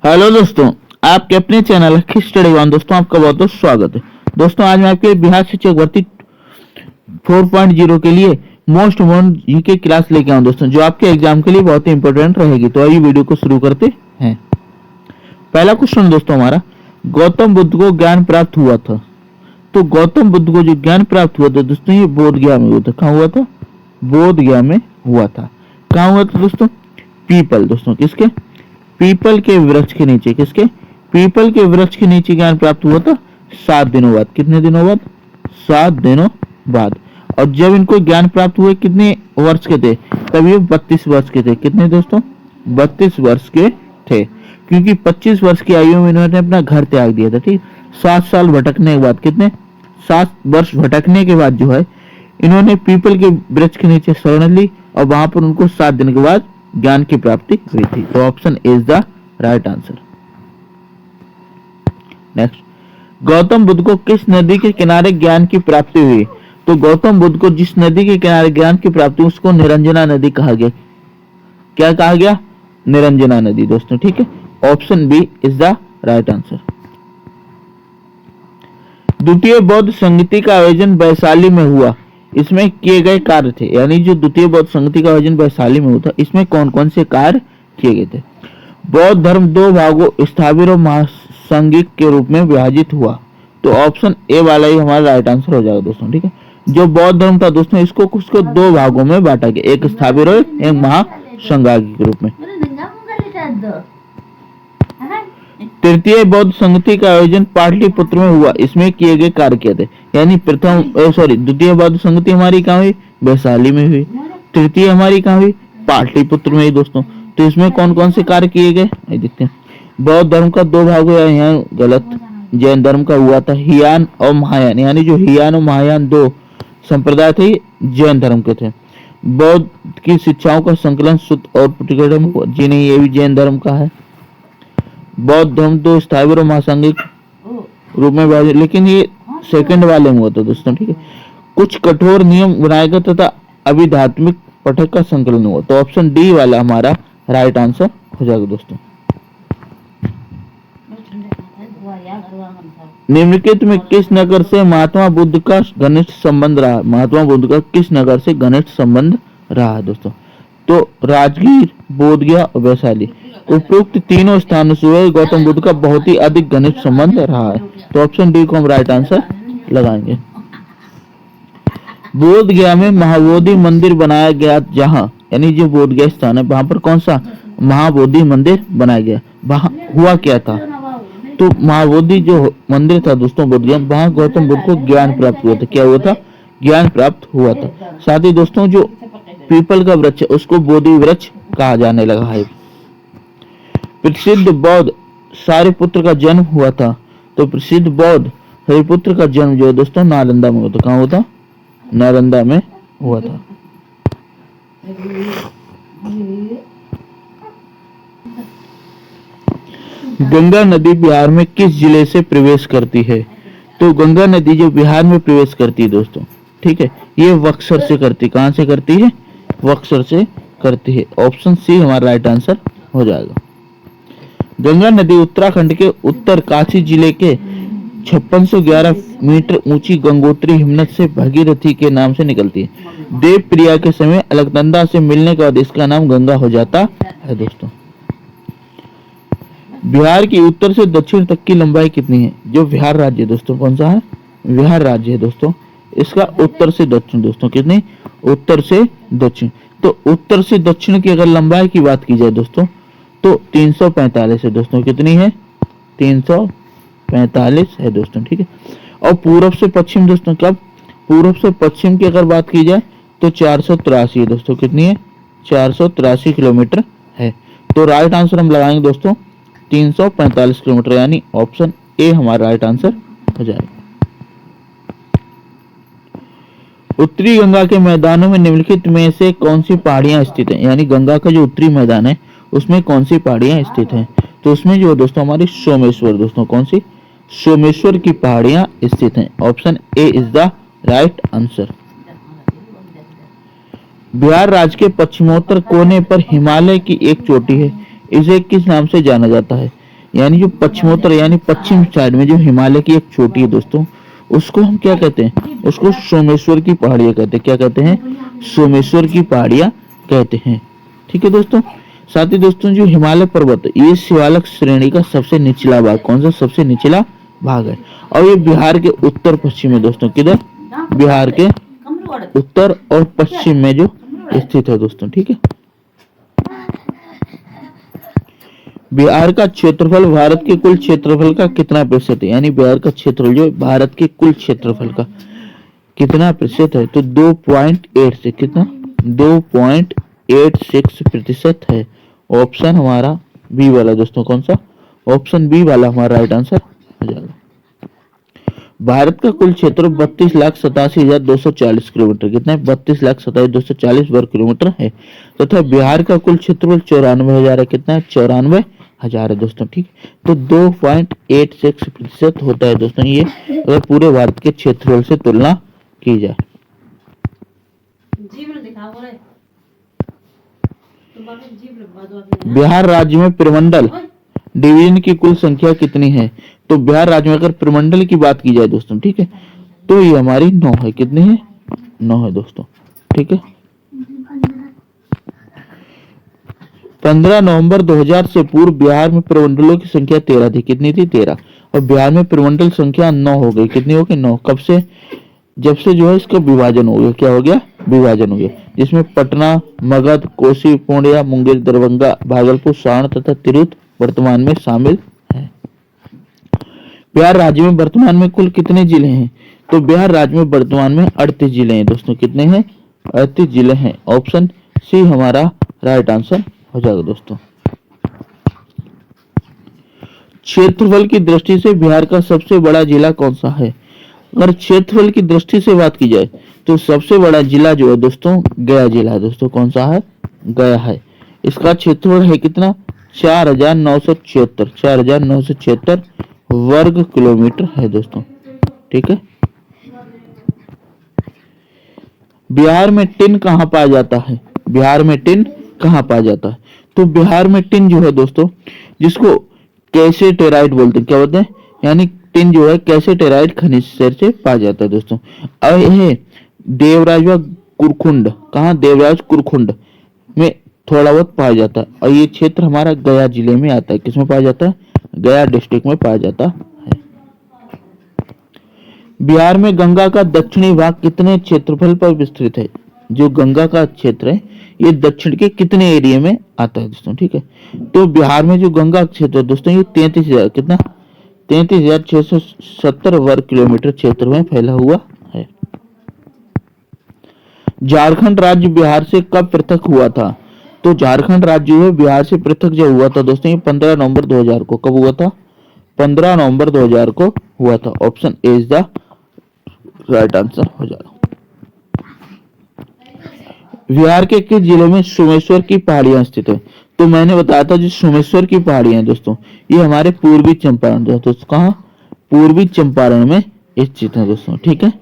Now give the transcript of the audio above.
Hello दोस्तों, आपके अपने चैनल स्टडी वन दोस्तों आपका बहुत बहुत स्वागत है। दोस्तों आज मैं आपके बिहार शिक्षक भर्ती 4.0 के लिए मोस्ट इम्पोर्टेंट जीके क्लास लेके आऊँ दोस्तों, जो आपके एग्जाम के लिए बहुत ही इंपॉर्टेंट रहेगी। तो आइए वीडियो को शुरू करते हैं। पहला क्वेश्चन दोस्तों हमारा, गौतम बुद्ध को ज्ञान प्राप्त हुआ था। तो गौतम बुद्ध को जो ज्ञान प्राप्त हुआ था दोस्तों, ये बोध गया में हुआ था। कहाँ हुआ था? बोध गया में हुआ था। कहाँ हुआ था दोस्तों? पीपल दोस्तों, किसके? पीपल के वृक्ष के नीचे। किसके? पीपल के वृक्ष के नीचे ज्ञान प्राप्त हुआ था 7 दिनों बाद। कितने दिनों बाद? 7 दिनों बाद। और जब इनको ज्ञान प्राप्त हुए कितने वर्ष के थे? तब ये 32 वर्ष के थे। कितने दोस्तों? 32 वर्ष के थे, क्योंकि 25 वर्ष की आयु में इन्होंने अपना घर त्याग दिया था। ठीक, 7 साल भटकने के बाद, कितने 7 वर्ष भटकने के बाद जो है इन्होंने पीपल के वृक्ष के नीचे शरण ली और वहां पर उनको 7 दिन के बाद ज्ञान की प्राप्ति हुई थी। तो option is the right answer. Next, Gautam Buddha को किस नदी के किनारे ज्ञान की प्राप्ति हुई? तो गौतम बुद्ध को जिस नदी के किनारे ज्ञान की प्राप्ति उसको निरंजना नदी कहा गया। क्या कहा गया? निरंजना नदी दोस्तों। ठीक है, option B is the right answer. द्वितीय बौद्ध संगति का आयोजन वैशाली में हुआ, इसमें किए गए कार्य थे। यानी जो द्वितीय बौद्ध संगति का आयोजन वैशाली में हुआ था, इसमें कौन कौन से कार्य किए गए थे? बौद्ध धर्म 2 भागों स्थाविर और महासंगिक के रूप में विभाजित हुआ। तो ऑप्शन ए वाला ही हमारा राइट आंसर हो जाएगा दोस्तों। ठीक है, जो बौद्ध धर्म था दोस्तों, इसको कुछ 2 भागों में बांटा गया, एक स्थाविर और एक महासंगागिक के रूप में। तृतीय बौद्ध संगति का आयोजन पाटलिपुत्र में हुआ, इसमें किए गए कार्य क्या थे? यानी द्वितीय बौद्ध संगति हमारी कहाँ हुई? वैशाली में हुई। तृतीय हमारी कहाँ हुई? पाटलिपुत्र में ही दोस्तों। तो इसमें कौन कौन से कार्य किए गए देखते हैं। बौद्ध धर्म का 2 भाग हुआ, यहाँ गलत। जैन धर्म का हुआ था हियान और महायान, यानी जो हियान और महायान 2 संप्रदाय थे जैन धर्म के थे। बौद्ध की शिक्षाओं का संकलन सुत और पुटिकड़म हुआ। जी नहीं, ये भी जैन धर्म का है। बौद्ध धर्म 2 स्थाविर और महासंगिक रूप में विभाजित, लेकिन ये सेकंड वाले में हुआ था दोस्तों। ठीक है, कुछ कठोर नियम बनाए गए तथा अभिधात्मिक पठक का संकलन हुआ। तो ऑप्शन डी वाला हमारा राइट आंसर हो जाएगा दोस्तों। निम्नलिखित में किस नगर से महात्मा बुद्ध का घनिष्ठ संबंध रहा? महात्मा बुद्ध का किस नगर से घनिष्ठ संबंध रहा है दोस्तों? तो राजगीर, बोध गया और वैशाली। उपरोक्त तीनों स्थानों से गौतम बुद्ध का बहुत ही अधिक घनिष्ठ संबंध रहा है। तो ऑप्शन डी को हम राइट आंसर लगाएंगे। बोध गया में महाबोधि मंदिर बनाया गया, जहां यानी जो बोध गया स्थान है वहां पर कौन सा महाबोधि मंदिर बनाया गया? वहां हुआ क्या था? तो महाबोधि जो मंदिर था दोस्तों बोध गया, वहां गौतम बुद्ध को ज्ञान प्राप्त हुआ था। क्या हुआ था? ज्ञान प्राप्त हुआ था। साथ ही दोस्तों जो पीपल का वृक्ष उसको बोधि वृक्ष कहा जाने लगा है। प्रसिद्ध बौद्ध सारिपुत्र का जन्म हुआ था। तो प्रसिद्ध बौद्ध सारिपुत्र का जन्म जो है दोस्तों नालंदा में हुआ था। कहाँ हुआ था? नालंदा में हुआ था। गंगा नदी बिहार में किस जिले से प्रवेश करती है? तो गंगा नदी जो बिहार में प्रवेश करती है दोस्तों, ठीक है, ये बक्सर से करती है। कहां से करती है? बक्सर से करती है। ऑप्शन सी हमारा राइट आंसर हो जाएगा। गंगा नदी उत्तराखंड के उत्तर काशी जिले के 5611 मीटर ऊंची गंगोत्री हिमनद से भगीरथी के नाम से निकलती है। देव प्रिया के समय अलकनंदा से मिलने के बाद इसका नाम गंगा हो जाता है दोस्तों। बिहार की उत्तर से दक्षिण तक की लंबाई कितनी है? जो बिहार राज्य है दोस्तों, कौन सा है? बिहार राज्य है दोस्तों। इसका उत्तर से दक्षिण दोस्तों कितनी? उत्तर से दक्षिण। तो उत्तर से दक्षिण की अगर लंबाई की बात की जाए दोस्तों, तो 345 है दोस्तों। कितनी है? 345 है दोस्तों। ठीक है, और पूर्व से पश्चिम दोस्तों, कब? पूर्व से पश्चिम की अगर बात की जाए तो 483 है दोस्तों। कितनी है? 483 किलोमीटर है। तो राइट आंसर हम लगाएंगे दोस्तों 345 किलोमीटर, यानी ऑप्शन ए हमारा राइट आंसर हो जाएगा। उत्तरी गंगा के मैदानों में निम्नलिखित में से कौन सी पहाड़ियां स्थित हैं? यानी गंगा का जो उत्तरी मैदान है उसमें कौन सी पहाड़ियां स्थित हैं? तो उसमें जो दोस्तों हमारी सोमेश्वर दोस्तों, कौन सी? सोमेश्वर की पहाड़ियां स्थित हैं। Option A is the right answer. Bihar राज्य के पश्चिमोत्तर कोने पर हिमालय की एक चोटी है, इसे किस नाम से जाना जाता है? यानी जो पश्चिमोत्तर यानी पश्चिम साइड में जो हिमालय की एक चोटी है दोस्तों, उसको हम क्या कहते हैं? उसको सोमेश्वर की पहाड़ियां कहते हैं। क्या कहते हैं? सोमेश्वर की पहाड़ियां कहते हैं। ठीक है दोस्तों। साथ ही दोस्तों जो हिमालय पर्वत है, ये शिवालिक श्रेणी का सबसे निचला भाग, कौन सा सबसे निचला भाग है? और ये बिहार के उत्तर पश्चिम में दोस्तों, किधर? बिहार के उत्तर और पश्चिम में जो स्थित है दोस्तों। ठीक है। बिहार का क्षेत्रफल भारत के कुल क्षेत्रफल का कितना प्रतिशत है? यानी बिहार का क्षेत्रफल जो भारत के कुल क्षेत्रफल का कितना प्रतिशत है? तो 2.8 से कितना? 2.86% है। ऑप्शन हमारा बी वाला दोस्तों, कौन सा? ऑप्शन बी वाला हमारा राइट आंसर हो जाएगा। भारत का कुल क्षेत्र 32,87,240 किलोमीटर, कितना है? 32,87,240 वर्ग किलोमीटर है तथा बिहार का कुल क्षेत्रफल 94,000 है। कितना है? 94,000 है दोस्तों। ठीक, तो 2.86% होता है दोस्तों ये, अगर पूरे भारत के क्षेत्रफल से तुलना की जाए। बिहार राज्य में प्रमंडल डिवीजन की कुल संख्या कितनी है? तो बिहार राज्य में अगर प्रमंडल की बात की जाए दोस्तों, ठीक है, तो ये हमारी 9 है। कितनी है? 9 है दोस्तों। ठीक है। 15 नवंबर 2000 से पूर्व बिहार में प्रमंडलों की संख्या 13 थी। कितनी थी? 13। और बिहार में प्रमंडल संख्या 9 हो गई। कितनी हो गई? 9। कब से? जब से जो है इसका विभाजन हो गया। क्या हो गया? विभाजन हो गया, जिसमें पटना, मगध, कोसी, पूर्णिया, मुंगेर, दरभंगा, भागलपुर, सारण तथा तिरहुत वर्तमान में शामिल है। बिहार राज्य में वर्तमान में कुल कितने जिले हैं? तो बिहार राज्य में वर्तमान में 38 जिले हैं दोस्तों। कितने हैं? 38 जिले हैं। ऑप्शन सी हमारा राइट आंसर हो जाएगा दोस्तों। क्षेत्रफल की दृष्टि से बिहार का सबसे बड़ा जिला कौन सा है? अगर क्षेत्रफल की दृष्टि से बात की जाए तो सबसे बड़ा जिला जो है दोस्तों, गया जिला है दोस्तों। कौन सा है? गया है। इसका क्षेत्रफल है कितना? 4,976 वर्ग किलोमीटर है दोस्तों। ठीक है। बिहार में टिन कहाँ पाया जाता है? बिहार में टिन कहाँ पाया जाता है? तो बिहार में टिन जो है दोस्तों, जिसको कैसेटेराइट बोलते हैं। क्या बोलते हैं? यानी टिन जो है कैसेटेराइट खनिज से पाया जाता है दोस्तों। और यह देवराज व कुरकुंड, कहाँ? देवराज कुरकुंड में थोड़ा बहुत पाया जाता है। और ये क्षेत्र हमारा गया जिले में आता है। किसमें पाया जाता है? गया डिस्ट्रिक्ट में पाया जाता है। बिहार में गंगा का दक्षिणी भाग कितने क्षेत्रफल पर विस्तृत है? जो गंगा का क्षेत्र है ये दक्षिण के कितने एरिया में आता है दोस्तों? ठीक है। तो बिहार में जो गंगा क्षेत्र है दोस्तों, ये 33,000 कितना? 33,670 वर्ग किलोमीटर क्षेत्र में फैला हुआ है। झारखंड राज्य बिहार से कब पृथक हुआ था? तो झारखंड राज्य जो है बिहार से पृथक जब हुआ था दोस्तों, ये 15 नवंबर 2000 को। कब हुआ था? 15 नवंबर 2000 को हुआ था। Option A is the right answer हो जाएगा। बिहार के किस जिले में सोमेश्वर की पहाड़ियां स्थित है? तो मैंने बताया था जो सोमेश्वर की पहाड़ियां दोस्तों, ये हमारे पूर्वी चंपारण दोस्तों, कहाँ? पूर्वी चंपारण में स्थित है दोस्तों। ठीक है।